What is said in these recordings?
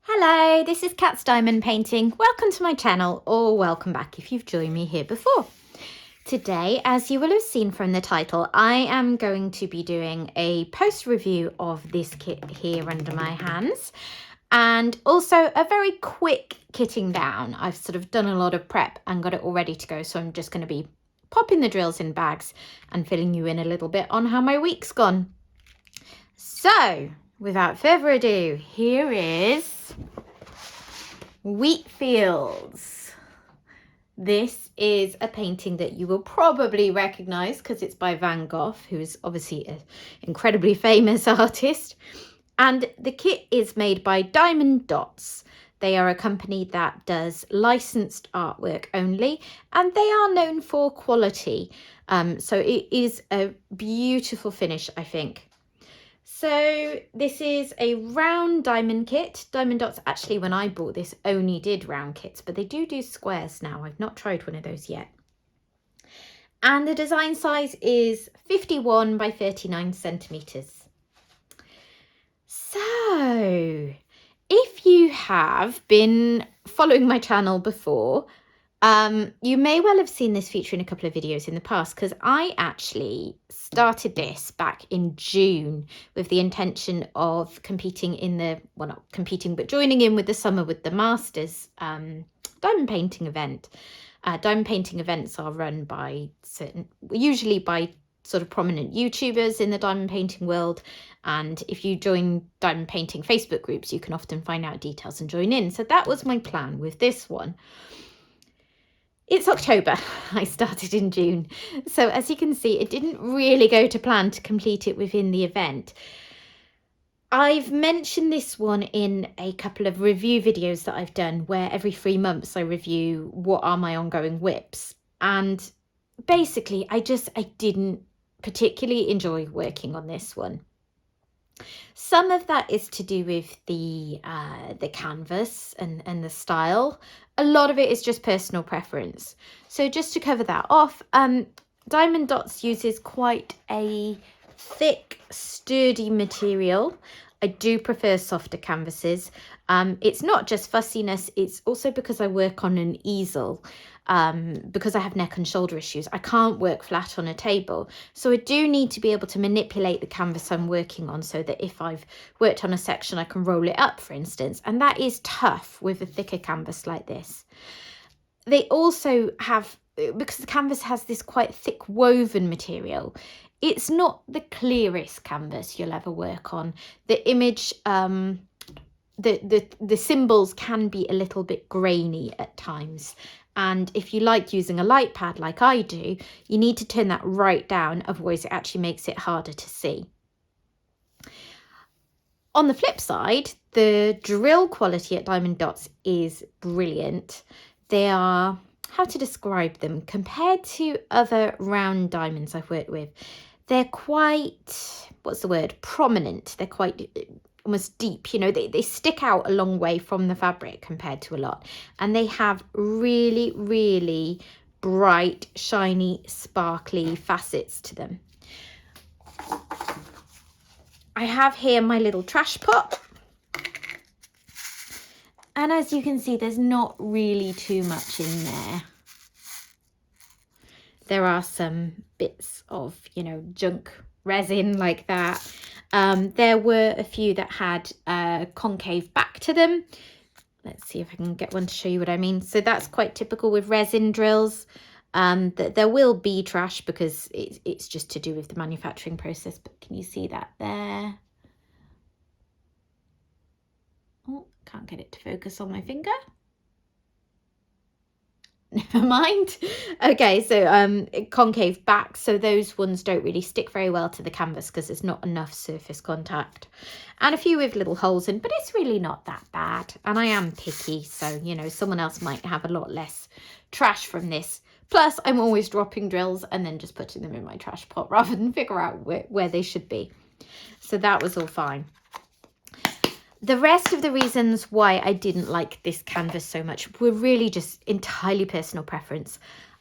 Hello, this is Cat's Diamond Painting. Welcome to my channel, or welcome back if you've joined me here before. Today, as you will have seen from the title, I am going to be doing a post review of this kit here under my hands, and also a very quick kitting down. I've sort of done a lot of prep and got it all ready to go, so I'm just going to be popping the drills in bags and filling you in a little bit on how my week's gone. So, without further ado, here is Wheat Fields. This is a painting that you will probably recognise because it's by Van Gogh, who is obviously an incredibly famous artist. And the kit is made by Diamond Dotz. They are a company that does licensed artwork only, and they are known for quality. So it is a beautiful finish, I think. So this is a round diamond kit. Diamond Dotz, actually, when I bought this, only did round kits, but they do squares now. I've not tried one of those yet. And the design size is 51 by 39 centimetres. So if you have been following my channel before, you may well have seen this feature in a couple of videos in the past, because I actually started this back in June with the intention of competing in the, well, not competing, but joining in with the Summer with the Masters diamond painting event. Diamond painting events are run by usually by sort of prominent YouTubers in the diamond painting world. And if you join diamond painting Facebook groups, you can often find out details and join in. So that was my plan with this one. It's October. I started in June. So as you can see, it didn't really go to plan to complete it within the event. I've mentioned this one in a couple of review videos that I've done, where every 3 months I review what are my ongoing whips. And basically, I didn't particularly enjoy working on this one. Some of that is to do with the canvas and the style. A lot of it is just personal preference. So just to cover that off, Diamond Dotz uses quite a thick, sturdy material. I do prefer softer canvases. It's not just fussiness, it's also because I work on an easel. Because I have neck and shoulder issues, I can't work flat on a table. So I do need to be able to manipulate the canvas I'm working on, so that if I've worked on a section, I can roll it up, for instance. And that is tough with a thicker canvas like this. They also have, because the canvas has this quite thick woven material, it's not the clearest canvas you'll ever work on. The image, the symbols can be a little bit grainy at times. And if you like using a light pad like I do, you need to turn that right down, otherwise it actually makes it harder to see. On the flip side, the drill quality at Diamond Dotz is brilliant. They are, how to describe them, compared to other round diamonds I've worked with, they're quite, what's the word, prominent. They're quite almost deep, you know, they stick out a long way from the fabric compared to a lot. And they have really, really bright, shiny, sparkly facets to them. I have here my little trash pot. And as you can see, there's not really too much in there. There are some bits of, you know, junk resin like that. There were a few that had a concave back to them. Let's see if I can get one to show you what I mean. So that's quite typical with resin drills. That there will be trash because it's just to do with the manufacturing process. But can you see that there? Oh, can't get it to focus on my finger. Never mind. Okay, so concave back, so those ones don't really stick very well to the canvas because there's not enough surface contact. And a few with little holes in, but it's really not that bad. And I am picky, so, you know, someone else might have a lot less trash from this. Plus, I'm always dropping drills and then just putting them in my trash pot rather than figure out where they should be. So that was all fine. The rest of the reasons why I didn't like this canvas so much were really just entirely personal preference.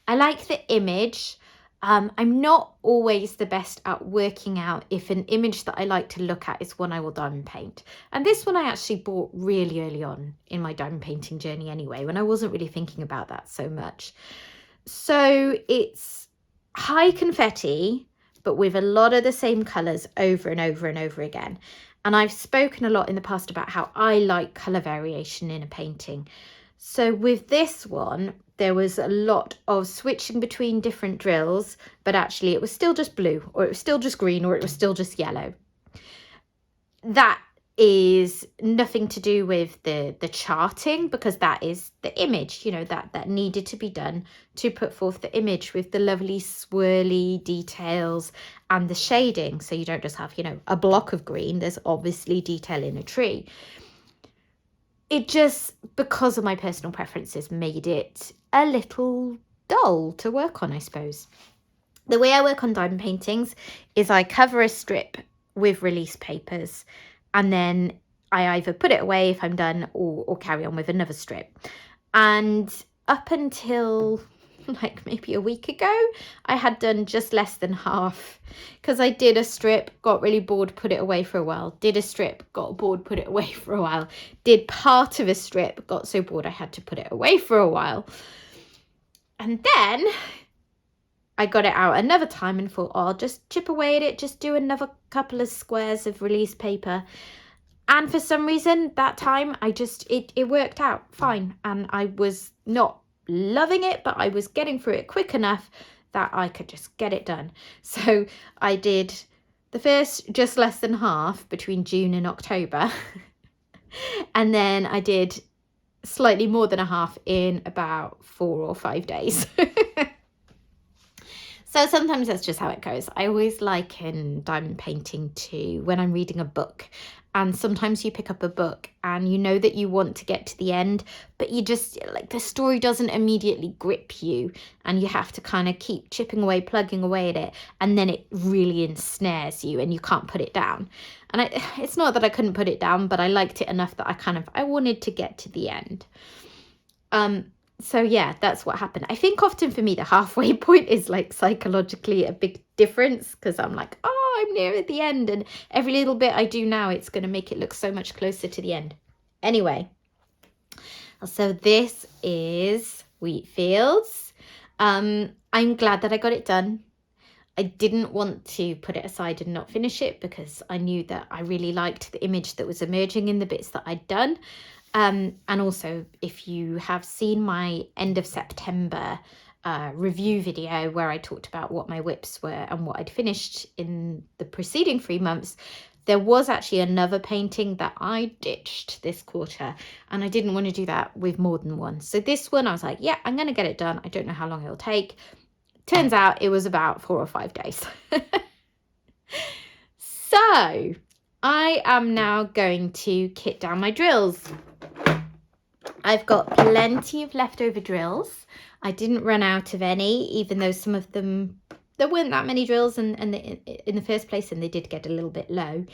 I like the image. I'm not always the best at working out if an image that I like to look at is one I will diamond paint. And this one I actually bought really early on in my diamond painting journey anyway, when I wasn't really thinking about that so much. So it's high confetti, but with a lot of the same colours over and over and over again. And I've spoken a lot in the past about how I like colour variation in a painting. So with this one, there was a lot of switching between different drills, but actually it was still just blue, or it was still just green, or it was still just yellow. That is nothing to do with the charting, because that is the image, you know, that needed to be done to put forth the image with the lovely swirly details and the shading. So you don't just have, you know, a block of green. There's obviously detail in a tree. It just, because of my personal preferences, made it a little dull to work on, I suppose. The way I work on diamond paintings is I cover a strip with release papers, and then I either put it away if I'm done, or carry on with another strip. And up until like maybe a week ago, I had done just less than half, because I did a strip, got really bored, put it away for a while, did a strip, got bored, put it away for a while, did part of a strip, got so bored I had to put it away for a while. And then I got it out another time and thought, oh, I'll just chip away at it, just do another couple of squares of release paper. And for some reason that time it worked out fine, and I was not loving it, but I was getting through it quick enough that I could just get it done. So I did the first just less than half between June and October, and then I did slightly more than a half in about 4 or 5 days. So sometimes that's just how it goes. I always liken diamond painting to when I'm reading a book. And sometimes you pick up a book and you know that you want to get to the end, but you just, like, the story doesn't immediately grip you, and you have to kind of keep chipping away, plugging away at it, and then it really ensnares you and you can't put it down. And it's not that I couldn't put it down, but I liked it enough that I wanted to get to the end. So yeah, that's what happened. I think often for me, the halfway point is like psychologically a big difference, because I'm like, oh, I'm near at the end, and every little bit I do now, it's going to make it look so much closer to the end. Anyway, so this is Wheat Fields. I'm glad that I got it done. I didn't want to put it aside and not finish it, because I knew that I really liked the image that was emerging in the bits that I'd done. And also, if you have seen my end of September review video where I talked about what my whips were and what I'd finished in the preceding 3 months, there was actually another painting that I ditched this quarter, and I didn't want to do that with more than one. So this one, I was like, yeah, I'm going to get it done. I don't know how long it'll take. Turns out it was about 4 or 5 days. So I am now going to kit down my drills. I've got plenty of leftover drills. I didn't run out of any, even though some of them, there weren't that many drills in the first place, and they did get a little bit low.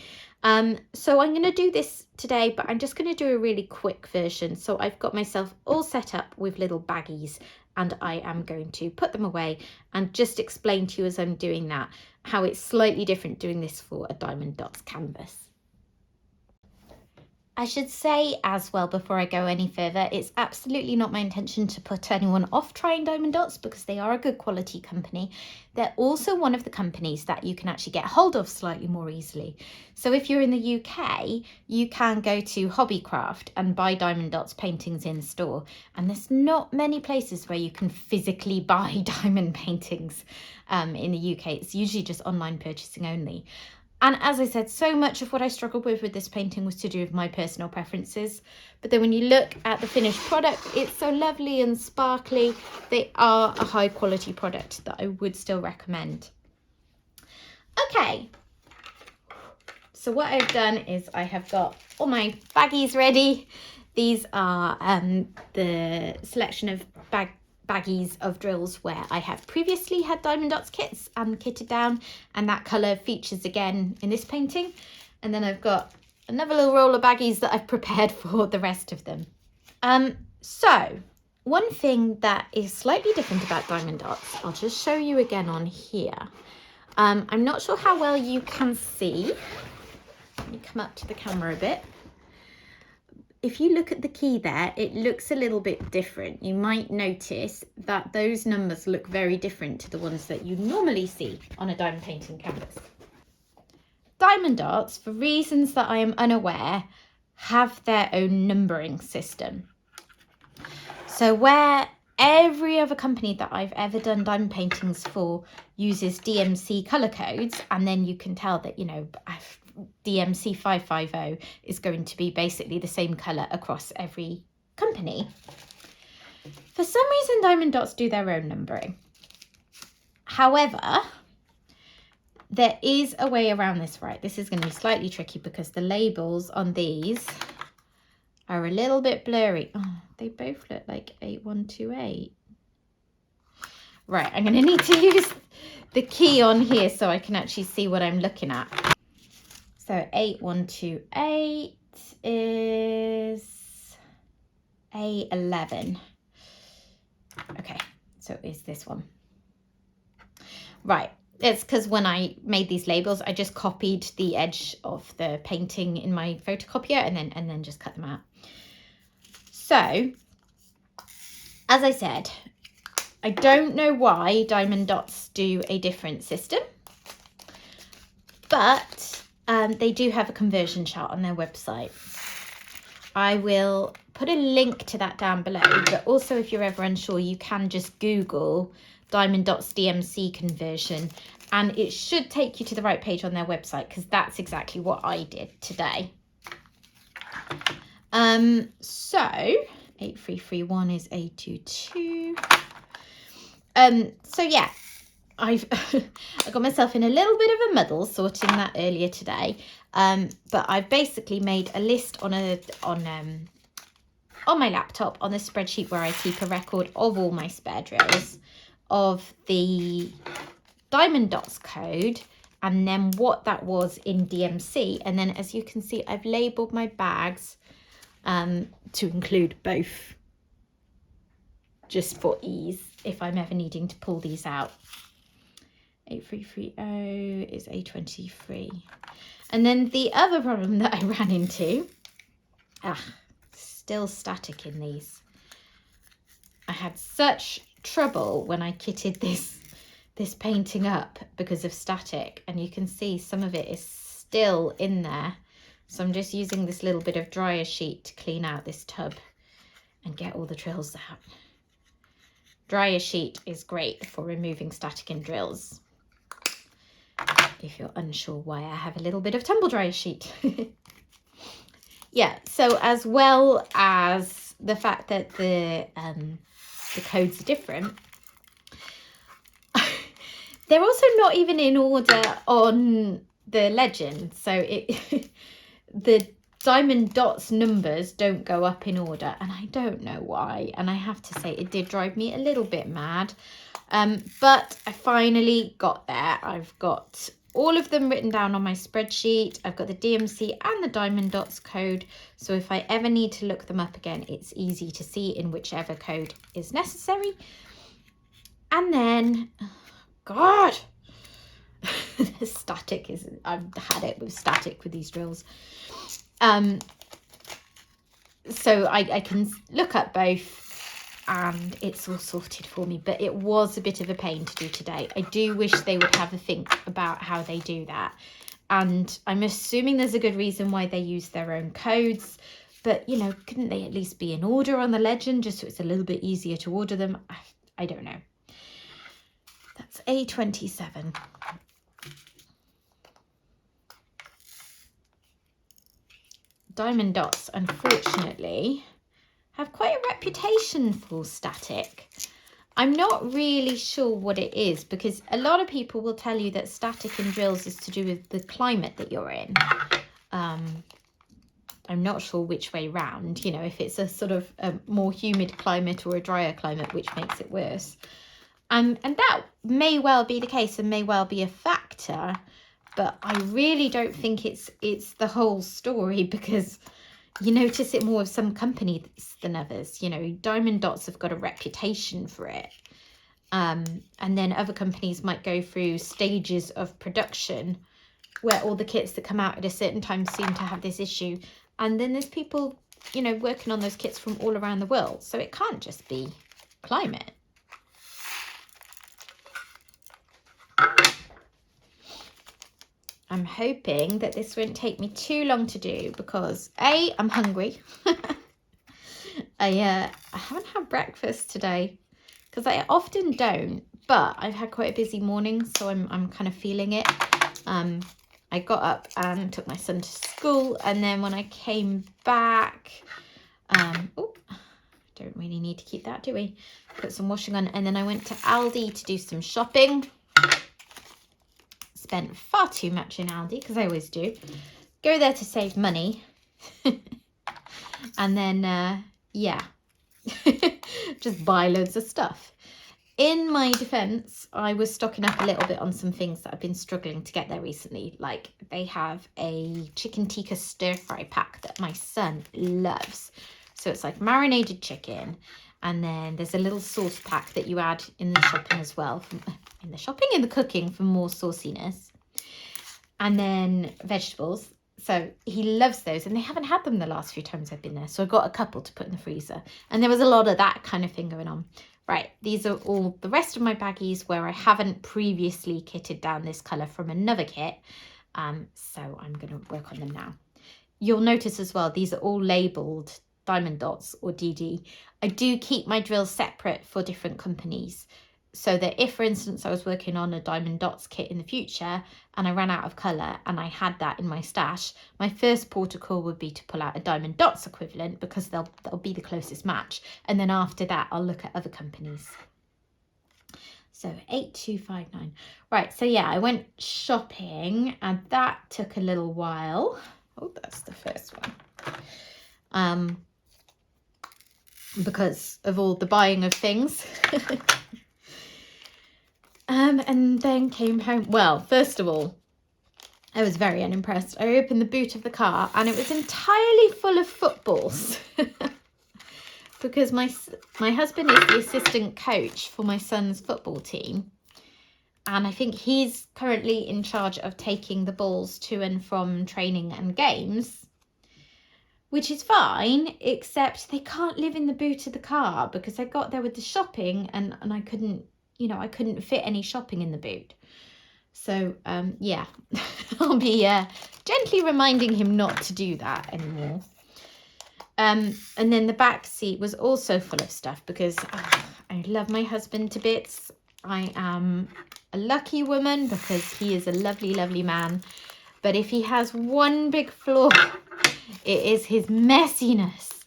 So I'm going to do this today, but I'm just going to do a really quick version. So I've got myself all set up with little baggies, and I am going to put them away and just explain to you as I'm doing that how it's slightly different doing this for a Diamond Dotz canvas. I should say as well, before I go any further, it's absolutely not my intention to put anyone off trying Diamond Dotz, because they are a good quality company. They're also one of the companies that you can actually get hold of slightly more easily. So if you're in the UK, you can go to Hobbycraft and buy Diamond Dotz paintings in store. And there's not many places where you can physically buy diamond paintings in the UK. It's usually just online purchasing only. And as I said, so much of what I struggled with this painting was to do with my personal preferences. But then when you look at the finished product, it's so lovely and sparkly. They are a high quality product that I would still recommend. Okay, so what I've done is I have got all my baggies ready. These are the selection of baggies of drills where I have previously had Diamond Dotz kits and kitted down, and that colour features again in this painting. And then I've got another little roll of baggies that I've prepared for the rest of them. So One thing that is slightly different about Diamond Dotz, I'll just show you again on here. I'm not sure how well you can see. Let me come up to the camera a bit. If you look at the key there, it looks a little bit different. You might notice that those numbers look very different to the ones that you normally see on a diamond painting canvas. Diamond Dotz, for reasons that I am unaware, have their own numbering system. So where every other company that I've ever done diamond paintings for uses DMC color codes, and then you can tell that, you know, DMC 550 is going to be basically the same color across every company. For some reason, Diamond Dotz do their own numbering. However, there is a way around this, right? This is going to be slightly tricky because the labels on these are a little bit blurry. Oh, they both look like 8128. Right, I'm going to need to use the key on here so I can actually see what I'm looking at. So 8128 is A11. Okay, so it's this one. Right, it's because when I made these labels, I just copied the edge of the painting in my photocopier and then just cut them out. So, as I said, I don't know why Diamond Dotz do a different system, but they do have a conversion chart on their website. I will put a link to that down below, but also if you're ever unsure, you can just Google Diamond Dotz DMC conversion and it should take you to the right page on their website, because that's exactly what I did today. So 8331 is A22. So yeah, I got myself in a little bit of a muddle sorting that earlier today. But I've basically made a list on my laptop on the spreadsheet where I keep a record of all my spare drills, of the Diamond Dotz code, and then what that was in DMC. And then, as you can see, I've labelled my bags to include both, just for ease if I'm ever needing to pull these out. 8330 is A23. And then the other problem that I ran into, still static in these. I had such trouble when I kitted this painting up because of static, and you can see some of it is still in there. So I'm just using this little bit of dryer sheet to clean out this tub and get all the drills out. Dryer sheet is great for removing static in drills, if you're unsure why I have a little bit of tumble dryer sheet. Yeah, so as well as the fact that the codes are different, they're also not even in order on the legend. So the Diamond Dotz numbers don't go up in order, and I don't know why. And I have to say, it did drive me a little bit mad. But I finally got there. I've got all of them written down on my spreadsheet. I've got the DMC and the Diamond Dotz code. So if I ever need to look them up again, it's easy to see in whichever code is necessary. And then, oh God, static is, I've had it with static with these drills. So I can look up both and it's all sorted for me, but it was a bit of a pain to do today. I do wish they would have a think about how they do that, and I'm assuming there's a good reason why they use their own codes, but you know, couldn't they at least be in order on the legend just so it's a little bit easier to order them? I don't know. That's A27. Diamond Dotz, unfortunately, have quite a reputation for static. I'm not really sure what it is, because a lot of people will tell you that static in drills is to do with the climate that you're in. I'm not sure which way round, you know, if it's a sort of a more humid climate or a drier climate, which makes it worse. And that may well be the case and may well be a factor, but I really don't think it's the whole story, because, You notice it more with some companies than others. You know, Diamond Dotz have got a reputation for it. And then other companies might go through stages of production where all the kits that come out at a certain time seem to have this issue. And then there's people, you know, working on those kits from all around the world. So it can't just be climate. I'm hoping that this won't take me too long to do because A, I'm hungry. I haven't had breakfast today because I often don't, but I've had quite a busy morning, so I'm kind of feeling it. I got up and took my son to school, and then when I came back, oh, don't really need to keep that, do we? Put some washing on, and then I went to Aldi to do some shopping. Spent far too much in Aldi, because I always do. Go there to save money. And then, yeah, just buy loads of stuff. In my defense, I was stocking up a little bit on some things that I've been struggling to get there recently. Like, they have a chicken tikka stir fry pack that my son loves. So it's like marinated chicken, and then there's a little sauce pack that you add in the shopping as well, in the cooking for more sauciness, and then vegetables. So he loves those, and they haven't had them the last few times I've been there, so I got a couple to put in the freezer, and there was a lot of that kind of thing going on. Right, these are all the rest of my baggies where I haven't previously kitted down this colour from another kit, so I'm going to work on them now. You'll notice as well, these are all labelled Diamond Dotz or DD. I do keep my drills separate for different companies, so that if, for instance, I was working on a Diamond Dotz kit in the future and I ran out of colour and I had that in my stash, my first protocol would be to pull out a Diamond Dotz equivalent, because they'll be the closest match. And then after that, I'll look at other companies. So 8259. Right, so yeah, I went shopping and that took a little while. Oh, that's the first one. Because of all the buying of things. And then came home. Well, first of all, I was very unimpressed. I opened the boot of the car and it was entirely full of footballs. Because my husband is the assistant coach for my son's football team. And I think he's currently in charge of taking the balls to and from training and games, which is fine, except they can't live in the boot of the car, because I got there with the shopping and I couldn't, you know, I couldn't fit any shopping in the boot. So, yeah, I'll be gently reminding him not to do that anymore. And then the back seat was also full of stuff, because I love my husband to bits. I am a lucky woman because he is a lovely, lovely man. But if he has one big flaw, it is his messiness.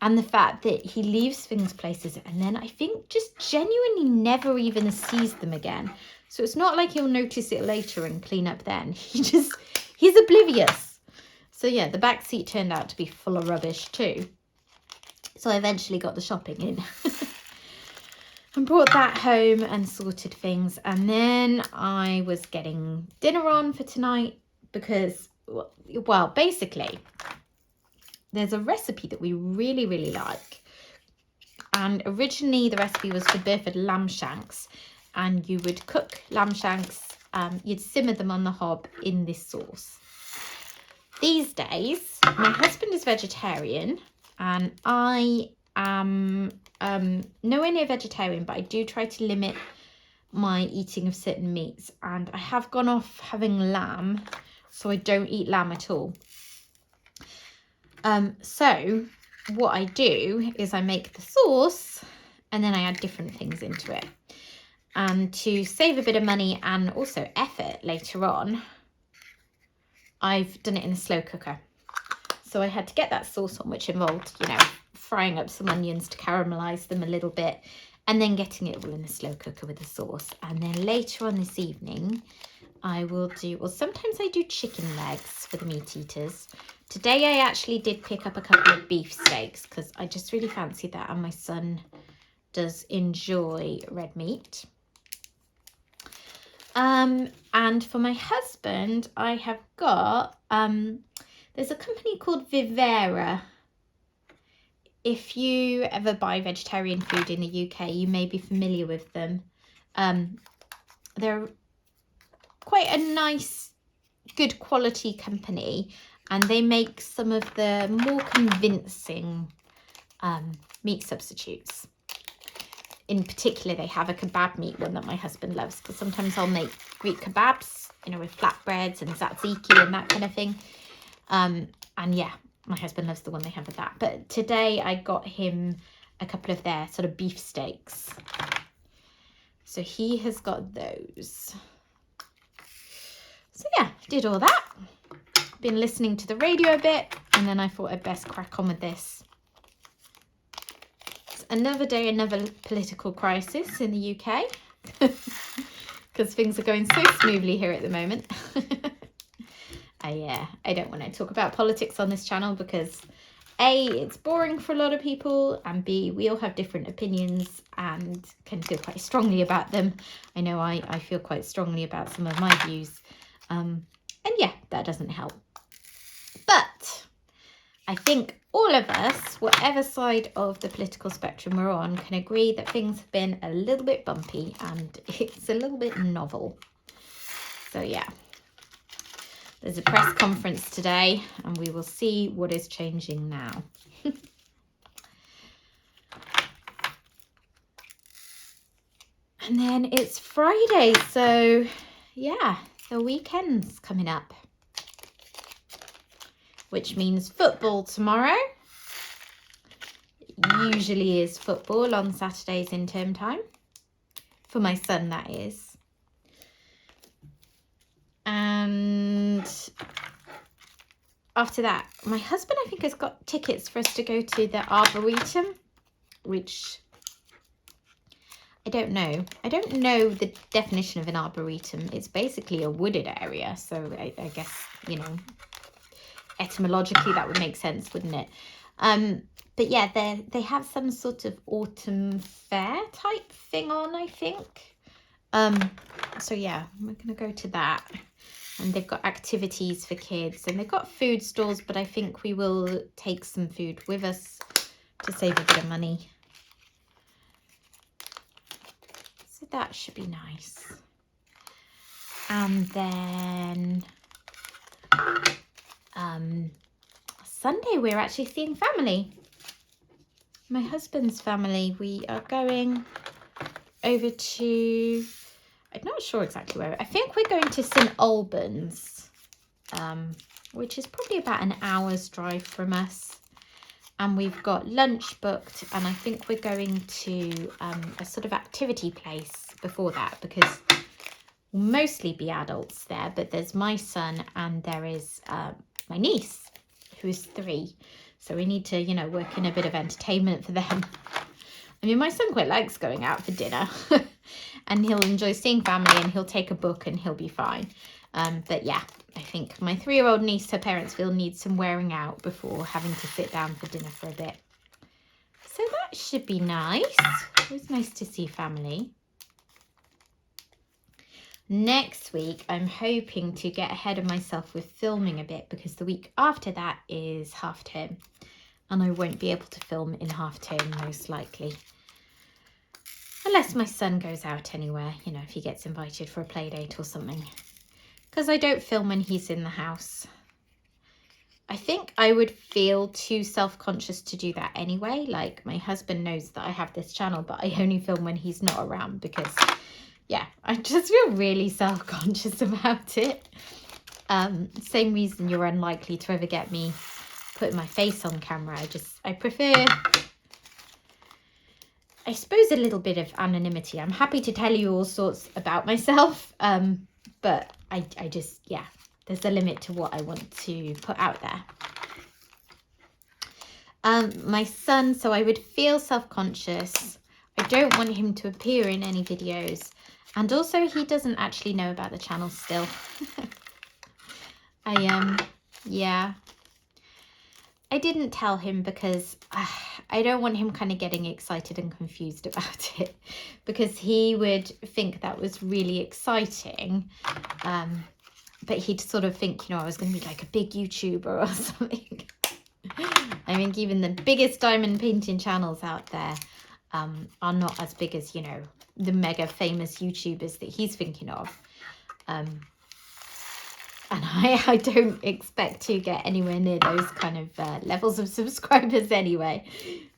And the fact that he leaves things places and then I think just genuinely never even sees them again. So it's not like he'll notice it later and clean up then. He's oblivious. So yeah, the back seat turned out to be full of rubbish too. So I eventually got the shopping in. And brought that home and sorted things. And then I was getting dinner on for tonight because, well, basically, there's a recipe that we really, really like. And originally the recipe was for Burford lamb shanks. And you would cook lamb shanks, you'd simmer them on the hob in this sauce. These days, my husband is vegetarian and I am nowhere near vegetarian, but I do try to limit my eating of certain meats. And I have gone off having lamb, so I don't eat lamb at all. So what I do is I make the sauce and then I add different things into it. And to save a bit of money and also effort later on, I've done it in a slow cooker. So I had to get that sauce on, which involved, you know, frying up some onions to caramelize them a little bit and then getting it all in a slow cooker with the sauce. And then later on this evening, I will do, well, sometimes I do chicken legs for the meat eaters. Today I actually did pick up a couple of beef steaks because I just really fancied that, and my son does enjoy red meat. And for my husband, I have got, there's There's a company called Vivera. If you ever buy vegetarian food in the UK, you may be familiar with them. They're quite a nice, good quality company, and they make some of the more convincing meat substitutes. In particular, they have a kebab meat one that my husband loves, because sometimes I'll make Greek kebabs, you know, with flatbreads and tzatziki and that kind of thing. And yeah, my husband loves the one they have with that. But today I got him a couple of their sort of beef steaks. So he has got those. So yeah, did all that. Been listening to the radio a bit, and then I thought I'd best crack on with this. It's another day, another political crisis in the UK, because things are going so smoothly here at the moment. I don't want to talk about politics on this channel because A, it's boring for a lot of people, and B, we all have different opinions and can feel quite strongly about them. I know I feel quite strongly about some of my views. And yeah, that doesn't help. But I think all of us, whatever side of the political spectrum we're on, can agree that things have been a little bit bumpy and it's a little bit novel. So yeah, there's a press conference today and we will see what is changing now. And then it's Friday, so yeah, the weekend's coming up, which means football tomorrow. It usually is football on Saturdays in term time, for my son that is. And after that, my husband, I think, has got tickets for us to go to the Arboretum, which I don't know. I don't know the definition of an arboretum. It's basically a wooded area. So I guess, you know, etymologically that would make sense, wouldn't it? But yeah, they have some sort of autumn fair type thing on, I think. So yeah, we're going to go to that. And they've got activities for kids and they've got food stalls, but I think we will take some food with us to save a bit of money. So that should be nice. And then Sunday we're actually seeing family. My husband's family. We are going over to, I'm not sure exactly where. I think we're going to St Albans, which is probably about an hour's drive from us. And we've got lunch booked, and I think we're going to a sort of activity place before that, because we'll mostly be adults there, but there's my son and there is my niece, who's 3. So we need to, you know, work in a bit of entertainment for them. I mean, my son quite likes going out for dinner and he'll enjoy seeing family and he'll take a book and he'll be fine. But yeah, I think my 3-year-old niece, her parents will need some wearing out before having to sit down for dinner for a bit. So that should be nice. It was nice to see family. Next week, I'm hoping to get ahead of myself with filming a bit, because the week after that is half term and I won't be able to film in half term most likely. Unless my son goes out anywhere, you know, if he gets invited for a play date or something. Because I don't film when he's in the house. I think I would feel too self-conscious to do that anyway. Like, my husband knows that I have this channel, but I only film when he's not around because, yeah, I just feel really self-conscious about it. Same reason you're unlikely to ever get me putting my face on camera. I prefer, I suppose, a little bit of anonymity. I'm happy to tell you all sorts about myself, but I just, yeah, there's a limit to what I want to put out there. My son, so I would feel self-conscious. I don't want him to appear in any videos. And also, he doesn't actually know about the channel still. Yeah. I didn't tell him because I don't want him kind of getting excited and confused about it, because he would think that was really exciting. but he'd sort of think, I was going to be like a big YouTuber or something. I think even the biggest diamond painting channels out there are not as big as, the mega famous YouTubers that he's thinking of. And I don't expect to get anywhere near those kind of levels of subscribers anyway.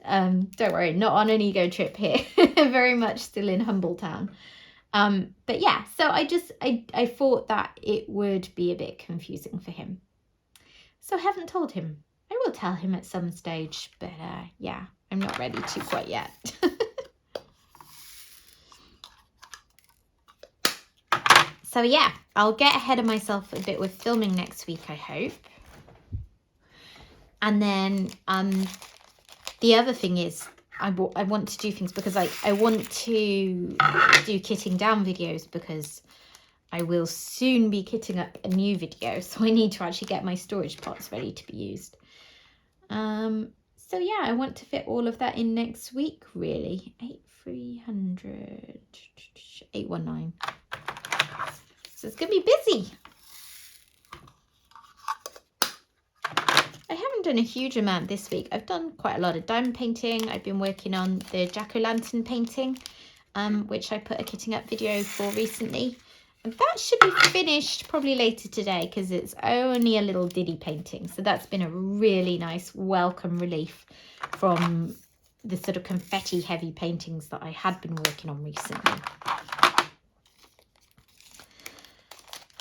Don't worry, not on an ego trip here. Very much still in humble town. But yeah, so I thought that it would be a bit confusing for him. So I haven't told him. I will tell him at some stage, but yeah, I'm not ready to quite yet. So yeah, I'll get ahead of myself a bit with filming next week, I hope. And then the other thing is I want to do things because I want to do kitting down videos, because I will soon be kitting up a new video. So I need to actually get my storage pots ready to be used. So yeah, I want to fit all of that in next week, really. 8,300, 819. So it's going to be busy. I haven't done a huge amount this week. I've done quite a lot of diamond painting. I've been working on the jack-o'-lantern painting, which I put a kitting up video for recently. And that should be finished probably later today, because it's only a little diddy painting. So that's been a really nice welcome relief from the sort of confetti heavy paintings that I had been working on recently.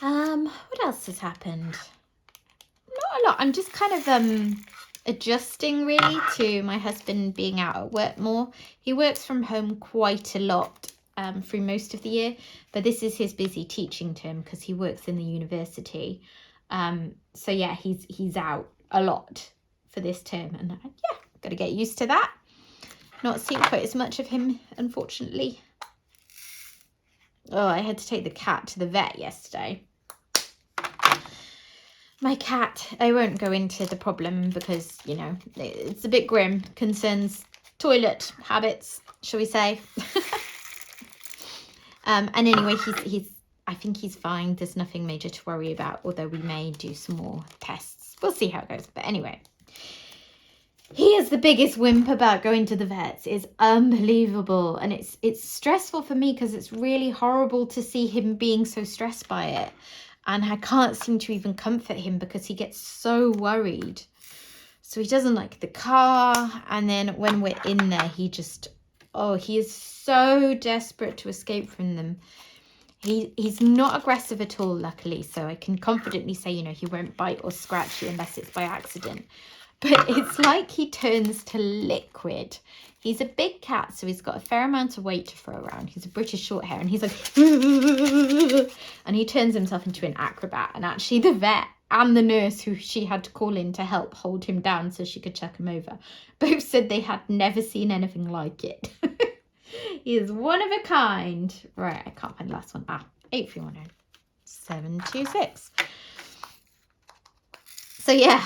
What else has happened? Not a lot. I'm just kind of adjusting really to my husband being out at work more. He works from home quite a lot through most of the year, but this is his busy teaching term because he works in the university. So yeah, he's out a lot for this term, and yeah, got to get used to that. Not seeing quite as much of him, unfortunately. Oh, I had to take the cat to the vet yesterday. My cat, I won't go into the problem because, it's a bit grim. Concerns toilet habits, shall we say. And anyway, I think he's fine. There's nothing major to worry about, although we may do some more tests. We'll see how it goes. But anyway, he is the biggest wimp about going to the vets. It's unbelievable. And it's stressful for me because it's really horrible to see him being so stressed by it. And I can't seem to even comfort him because he gets so worried. So he doesn't like the car. And then when we're in there, he is so desperate to escape from them. He's not aggressive at all, luckily. So I can confidently say, he won't bite or scratch you unless it's by accident. But it's like he turns to liquid. He's a big cat, so he's got a fair amount of weight to throw around. He's a British short hair, and he's like, and he turns himself into an acrobat. And actually the vet and the nurse who she had to call in to help hold him down so she could check him over, both said they had never seen anything like it. He is one of a kind. Right, I can't find the last one. 8310 726. So yeah,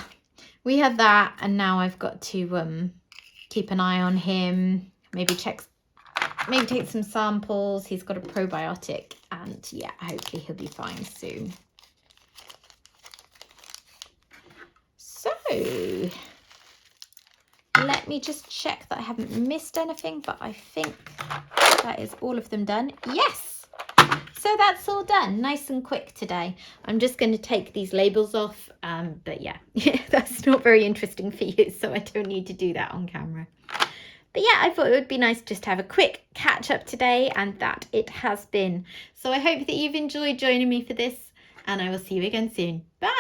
we had that, and now I've got to keep an eye on him, maybe take some samples. He's got a probiotic, and yeah, hopefully he'll be fine soon. So let me just check that I haven't missed anything, but I think that is all of them done. Yes! So that's all done, nice and quick today. I'm just going to take these labels off, but yeah, that's not very interesting for you, so I don't need to do that on camera. But yeah, I thought it would be nice just to have a quick catch up today, and that it has been. So I hope that you've enjoyed joining me for this, and I will see you again soon. Bye!